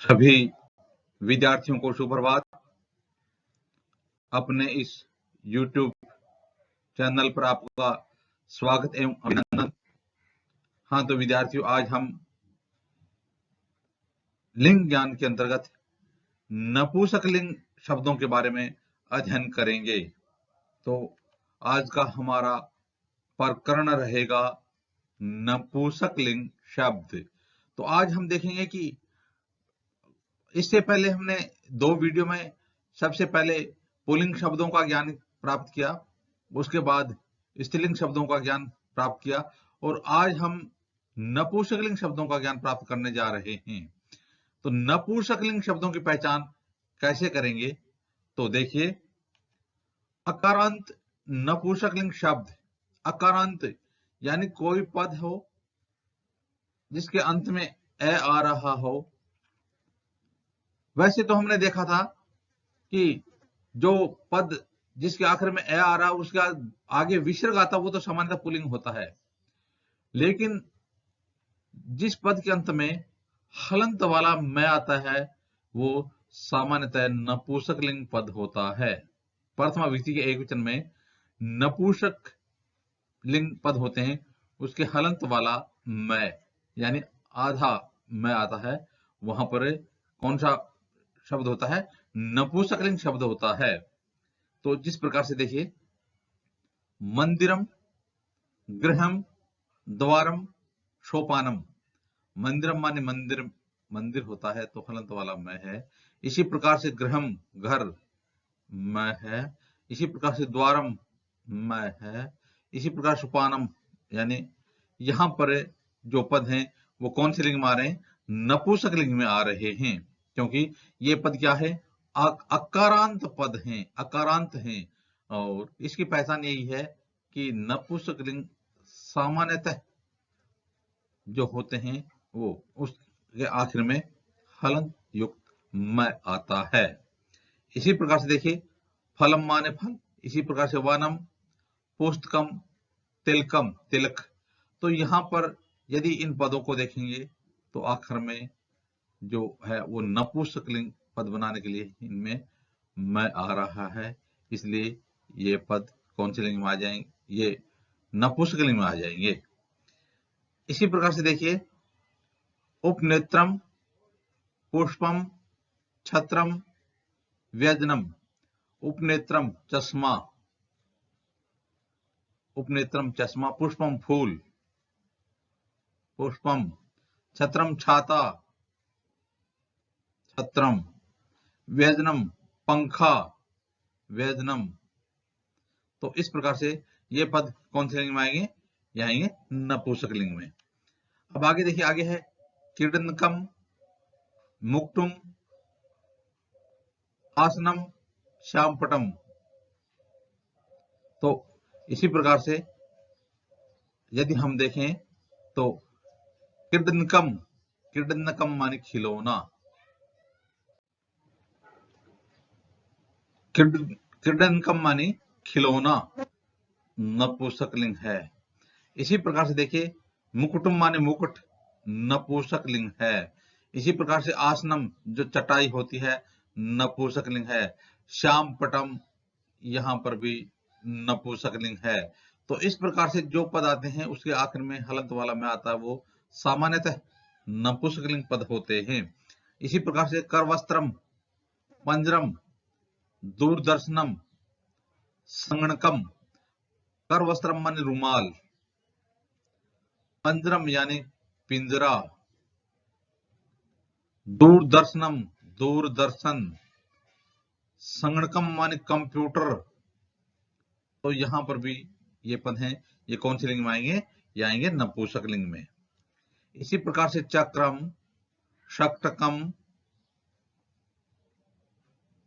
सभी विद्यार्थियों को सुप्रभात। अपने इस YouTube चैनल पर आपका स्वागत एवं अभिनंदन। हाँ, तो विद्यार्थियों, आज हम लिंग ज्ञान के अंतर्गत नपुंसकलिंग शब्दों के बारे में अध्ययन करेंगे। तो आज का हमारा प्रकरण रहेगा नपुंसकलिंग शब्द। तो आज हम देखेंगे कि इससे पहले हमने 2 वीडियो में सबसे पहले पुल्लिंग शब्दों का ज्ञान प्राप्त किया, उसके बाद स्त्रीलिंग शब्दों का ज्ञान प्राप्त किया और आज हम नपुंसकलिंग शब्दों का ज्ञान प्राप्त करने जा रहे हैं। तो नपुंसकलिंग शब्दों की पहचान कैसे करेंगे? तो देखिए, अकारांत नपुंसकलिंग शब्द। अकारांत यानी कोई पद हो जिसके अंत में ए आ रहा हो। वैसे तो हमने देखा था कि जो पद जिसके आखिर में ए आ रहा है उसके आगे विसर्ग आता वो तो सामान्यतः पुल्लिंग होता है, लेकिन जिस पद के अंत में हलंत वाला मैं आता है वो सामान्यतः नपुंसकलिंग पद होता है। प्रथमा विभक्ति के एकवचन में नपुंसक लिंग पद होते हैं, उसके हलंत वाला मैं यानी आधा मैं आता है, वहां पर कौन सा शब्द होता है? नपुंसकलिंग शब्द होता है। तो जिस प्रकार से देखिए, मंदिरम, गृहम, द्वारम, सोपानम। मंदिरम माने मंदिर, मंदिर होता है तो हलंत वाला मैं है। इसी प्रकार से गृहम घर मैं है। इसी प्रकार से द्वारम मैं है। इसी प्रकार सोपानम यानी यहां पर जो पद हैं वो कौन से लिंग में आ रहे हैं? नपुंसक लिंग में आ रहे हैं, क्योंकि ये पद क्या है? अकारांत पद हैं, अकारांत हैं। और इसकी पहचान यही है कि नपुंसक लिंग सामान्यतः जो होते हैं वो उसके आखिर में हलंत युक्त मैं आता है। इसी प्रकार से देखिए, फलम माने फल। इसी प्रकार से वनम, पुस्तकम, तिलकम तिलक। तो यहां पर यदि इन पदों को देखेंगे तो आखिर में जो है वो नपुंसकलिंग पद बनाने के लिए इनमें मैं आ रहा है, इसलिए ये पद कौन से लिंग में आ जाएंगे? ये नपुंसकलिंग में आ जाएंगे। इसी प्रकार से देखिए, उपनेत्रम, पुष्पम, छत्रम, व्यजनम। उपनेत्रम चश्मा, उपनेत्रम चश्मा। पुष्पम फूल, पुष्पम। छत्रम छाता, छत्रम। व्यजनम पंखा, व्यजनम। तो इस प्रकार से ये पद कौन से लिंग में आएंगे? ये आएंगे नपुंसक लिंग में। अब आगे देखिए, आगे है क्रीडनकम, मुक्तुम, आसनम, श्यामपटम। तो इसी प्रकार से यदि हम देखें तो क्रीडनकम, क्रीडनकम माने खिलौना। क्रीडनकम माने खिलौना, नपुंसक लिंग है। इसी प्रकार से देखिए, मुकुटम माने मुकुट, नपुंसक लिंग है। इसी प्रकार से आसनम जो चटाई होती है, नपुंसक लिंग है। श्यामपटम यहां पर भी नपुंसक लिंग है। तो इस प्रकार से जो पद आते हैं उसके आखिर में हलंत वाला में आता है वो सामान्यतः नपुंसक लिंग पद होते हैं। इसी प्रकार से करवस्त्रम, पंजरम, दूरदर्शनम, संगणकम। करवस्त्रम माने रुमाल, पंजरम यानी पिंजरा, दूरदर्शनम दूरदर्शन, संगणकम माने कंप्यूटर। तो यहां पर भी ये पद हैं, ये कौन से लिंग में आएंगे? ये आएंगे नपुंसक लिंग में। इसी प्रकार से चक्रम, षट्कम,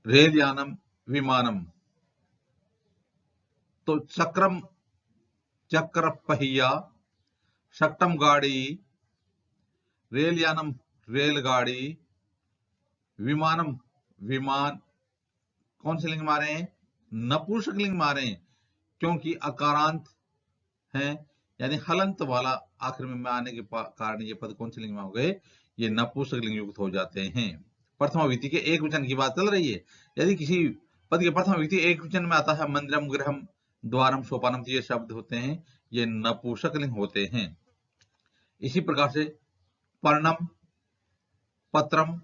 रेलयानम, विमानम। तो चक्रम चक्र पहिया, षट्कम गाड़ी, रेलयानम रेलगाड़ी, विमानम विमान। कौन से लिंग में आ रहे हैं? नपुंसक लिंग में आ रहे हैं, क्योंकि अकारांत हैं यानी हलंत वाला आखिर में आने के कारण ये पद कौन से लिंग में हो गए? ये नपुंसकलिंग युक्त हो जाते हैं। प्रथमा विभक्ति के एक वचन की बात चल रही है। यदि किसी पद के प्रथमा विभक्ति एक वचन में आता है, मंदिरम, गृहम, द्वारम, सोपानम, तो ये शब्द होते हैं, ये नपुंसकलिंग होते हैं। इसी प्रकार से पर्णम, पत्रम,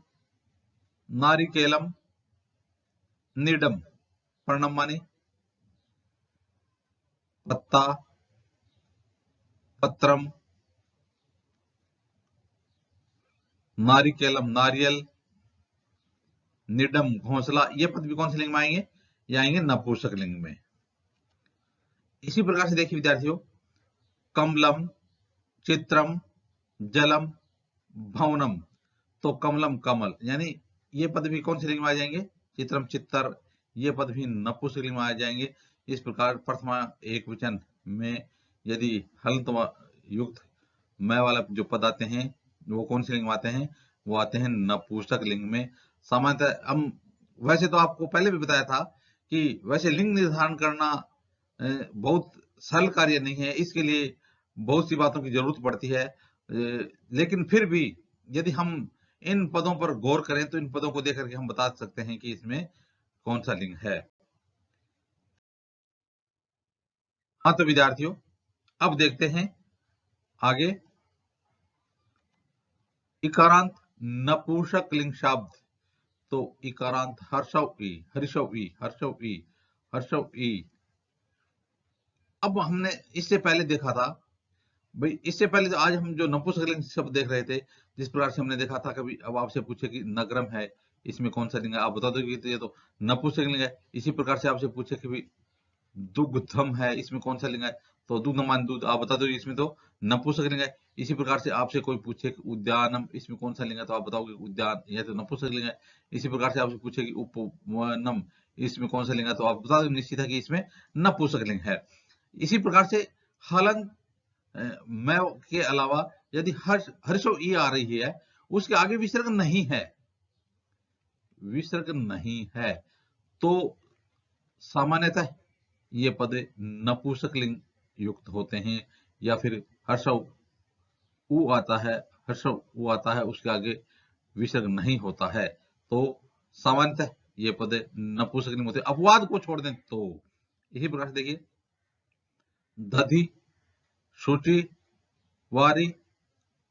नारिकेलम, नीडम। पर्णम माने पत्ता, पत्रम, नारिकेलम नारियल, निडम घोंसला, ये पद भी कौन से लिंग में आएंगे? ये आएंगे नपुंसक लिंग में। इसी प्रकार से देखिए विद्यार्थियों, कमलम, चित्रम, जलम, भवनम, तो कमलम कमल, यानी ये पद भी कौन से लिंग में आ जाएंगे? चित्रम चित्तर, ये पद भी नपुंसक लिंग में आ जाएंगे। इस प्रकार प्रथमा एक वचन में यदि हलंत युक्त मैं वाला जो पद आते हैं वो कौन से लिंग में आते हैं? वो आते हैं नपुंसक लिंग में। सामान्यतः हम वैसे तो आपको पहले भी बताया था कि वैसे लिंग निर्धारण करना बहुत सरल कार्य नहीं है, इसके लिए बहुत सी बातों की जरूरत पड़ती है, लेकिन फिर भी यदि हम इन पदों पर गौर करें तो इन पदों को देख करके हम बता सकते हैं कि इसमें कौन सा लिंग है। हाँ तो विद्यार्थियों, अब देखते हैं आगे इकारांत नपुंसक लिंग शब्द। तो इकारांत हर्षव ई, हर्षव ई, हर्षव ई, हर्षव ई। अब हमने इससे पहले देखा था भाई, इससे पहले तो आज हम जो नपुंसक लिंग शब्द देख रहे थे, जिस प्रकार से हमने देखा था, कभी अब आपसे पूछे कि नगरम है, इसमें कौन सा लिंग है, आप बता दो कि ये तो नपुंसक लिंग है। इसी प्रकार से आपसे पूछे कि भाई दुग्धम है, इसमें कौन सा लिंग है, तो दुग्धम मान दूध, आप बता दो इसमें तो नपुंसक लिंग है। इसी प्रकार से आपसे कोई पूछे कि उद्यानम, इसमें कौन सा लिंग है, तो आप बताओगे उद्यान, यह तो नपुंसक लिंग है। इसी प्रकार से आपसे पूछे कि उपवनम, इसमें कौन सा लिंग है, तो आप बता दो निश्चित है कि इसमें नपुंसक लिंग है। इसी प्रकार से हलंत मैं के अलावा यदि हर्षो ई आ रही है, उसके आगे विसर्ग नहीं है, विसर्ग नहीं है, तो सामान्यतः ये पद नपुंसक लिंग युक्त होते हैं। या फिर हर्षव उ आता है, हर्षव उ आता है, उसके आगे विसर्ग नहीं होता है, तो सामान्यतः ये पद नपुंसक लिंग होते हैं। अपवाद को छोड़ दें तो इसी प्रकार से देखिए, दधि, शुचि, वारी,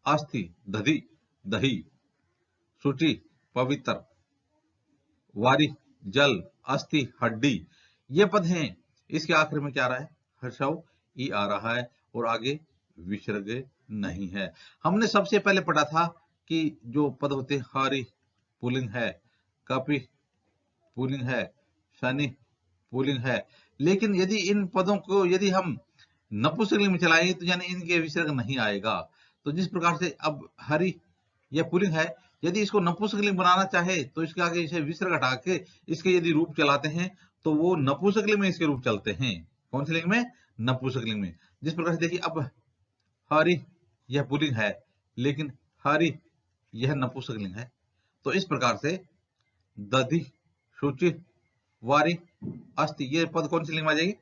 अस्थि, दधि दही, शुचि पवित्र, वारी जल, अस्थि हड्डी, ये पद हैं। इसके आखिर में क्या आ रहा है? हर्षव ई आ रहा है और आगे विसर्ग नहीं है। हमने सबसे पहले पढ़ा था कि जो पद होते हैं हरि पुल्लिंग है, कपि पुल्लिंग है, शनि पुल्लिंग है, लेकिन यदि इन पदों को यदि हम नपुंसक लिंग में चलाएंगे तो यानी इनके विसर्ग नहीं आएगा। तो जिस प्रकार से अब हरि यह पुल्लिंग है, यदि इसको नपुंसक लिंग बनाना चाहे तो इसके आगे इसे विसर्ग हटा के इसके यदि रूप चलाते हैं तो वो नपुंसक लिंग में इसके रूप चलते हैं। कौन से लिंग में? नपुंसक लिंग में। जिस प्रकार से देखिए, अब हरि यह पुल्लिंग है, लेकिन हरि यह नपुंसक लिंग है, तो इस प्रकार से दधि, शुचि, वारी, अस्थि, ये पद कौन से लिंग में आ जाएंगे?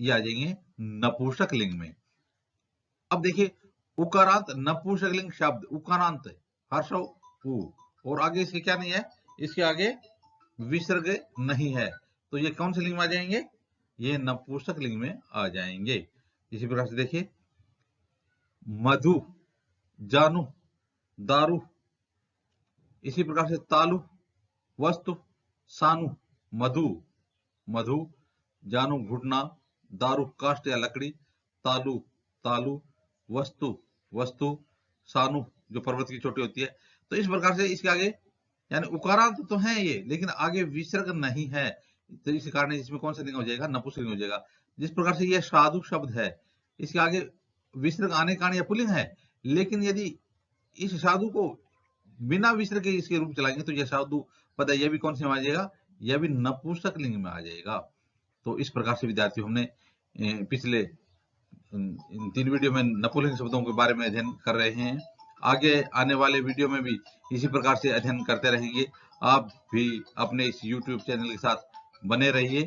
ये आ जाएंगे नपुंसक लिंग में। अब देखिए, उकारांत नपुंसक लिंग शब्द, उकारांत हर्षव उ, और आगे इसके क्या नहीं है? इसके आगे विसर्ग नहीं है, तो ये कौन से लिंग में आ जाएंगे? ये नपुंसक लिंग में आ जाएंगे। इसी प्रकार से देखिए, मधु, जानू, दारू, इसी प्रकार से तालु, वस्तु, सानु, मधु, मधु, जानू घुटना, दारू काष्ठ या लकड़ी, तालु तालु, वस्तु वस्तु, सानु जो पर्वत की चोटी होती है। तो इस प्रकार से इसके आगे यानी उकारांत तो है ये, लेकिन आगे विसर्ग नहीं है, तो इस कारण इसमें कौन सा लिंग हो जाएगा? नपुंसक लिंग हो जाएगा। जिस प्रकार से यह साधु शब्द है, इसके आगे विसर्ग आने कारण यह पुल्लिंग है, लेकिन यदि इस साधु को बिना विसर्ग के इसके रूप चलाएंगे तो यह साधु पद है, यह भी कौन से में आ जाएगा? यह भी नपुंसक लिंग में आ जाएगा। तो इस प्रकार से विद्यार्थियों, हमने पिछले इन 3 वीडियो में नपुंसक शब्दों के बारे में अध्ययन कर रहे हैं। आगे आने वाले वीडियो में भी इसी प्रकार से अध्ययन करते रहेंगे। आप भी अपने इस YouTube चैनल के साथ बने रहिए।